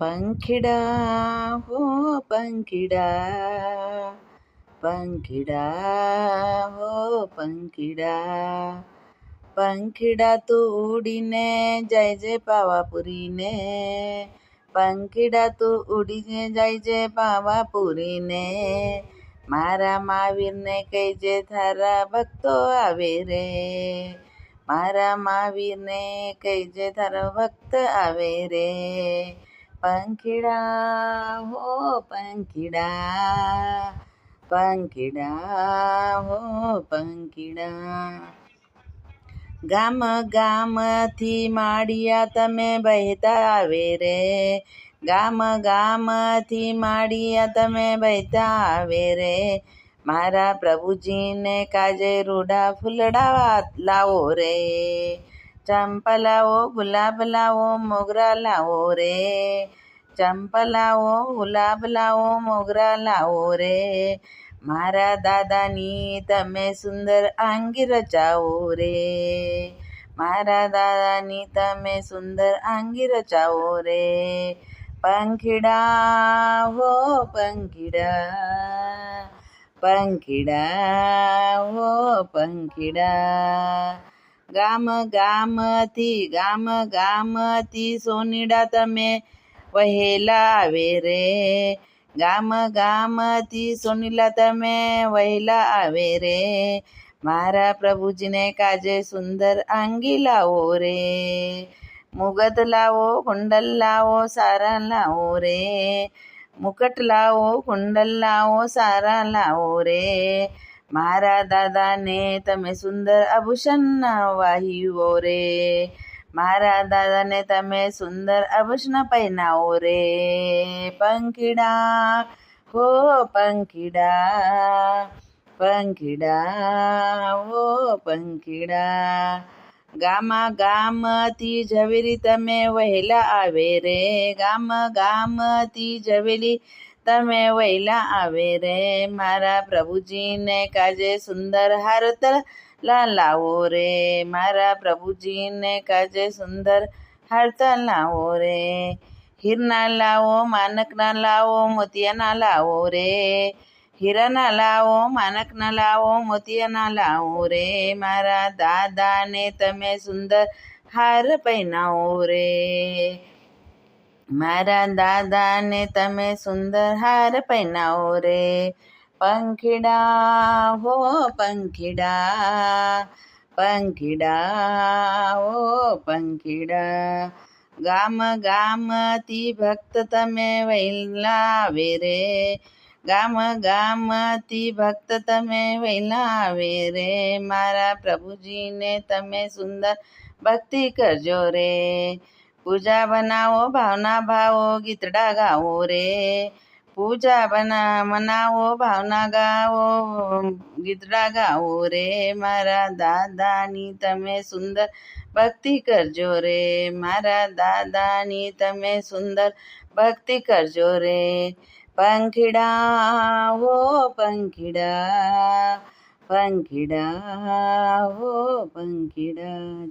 પંખીડા હો પંખીડા, પંખીડા હો પંખીડા, પંખીડા તું ઉડીને જાય છે પાવાપુરીને, પંખીડા તું ઉડીને જાય છે પાવાપુરીને, મારા મહાવીરને કહેજે તારા ભક્તો આવે રે, મારા મહાવીરને કહેજે તારો ભક્ત આવે રે. પંખીડા હો પંખીડા, પંખીડા હો પંખીડા, ગામ ગામથી માળિયા તમે વહેતા આવે રે, ગામ ગામથી માળિયા તમે વહેતા આવે રે, મારા પ્રભુજીને કાજે રૂડા ફૂલડા લાવો રે, ચંપા લાવો ગુલાબ લાવો મોગરા લાવો રે, ચંપા લાવો ગુલાબ લાવો મોગરા લાવો રે, મારા દાદાની તમે સુંદર આંગી રચાવો રે, મારા દાદાની તમે સુંદર આંગી રચાવો રે. પંખીડા હો પંખીડા, પંખીડા હો પંખીડા, ગામ ગામથી સોનીડા તમે વહેલા આવે રે, ગામ ગામથી સોનીલા તમે વહેલા આવે રે, મારા પ્રભુજીને કાજે સુંદર આંગી લાવો રે, મુગટ લાવો કુંડલ લાવો સારા લાવો રે, મુકટ લાવો કુંડલ લાવો સારા લાવો રે, મારા દાદાને તમે સુંદર આભૂષણ વાહ્યો રે, મારા દાદાને તમે સુંદર આભૂષણ પહેરાવો રે. પંખીડા હો પંખીડા, પંખીડા હો પંખીડા, ગામ ગામથી ઝવેરી તમે વહેલા આવે રે, ગામ ગામથી ઝવેરી તમે વહેલા આવે રે, મારા પ્રભુજીને કાજે સુંદર હાર લાવો રે, મારા પ્રભુજીને કાજે સુંદર હાર લાવો રે, હીરના લાવો માનકના લાવો મોતિયાના લાવો રે, હીરાના લાવો માનકના લાવો મોતિયાના લાવો રે, મારા દાદાને તમે સુંદર હાર પહેરાવો રે, મારા દાદાને તમે સુંદર હાર પહેરાવો રે. પંખીડા હો પંખીડા, પંખીડા હો પંખીડા, ગામ ગામથી ભક્ત તમે વહેલા આવે રે, ગામ ગામથી ભક્ત તમે વહેલા આવે રે, મારા પ્રભુજીને તમે સુંદર ભક્તિ કરજો રે, પૂજા બનાવો ભાવના ભાવો ગીતડા ગાવો રે, પૂજા મનાવો ભાવના ગાવો ગીતડા ગાવો રે, મારા દાદાની તમે સુંદર ભક્તિ કરજો રે, મારા દાદાની તમે સુંદર ભક્તિ કરજો રે. પંખીડા હો પંખીડા, પંખીડા હો પંખીડા.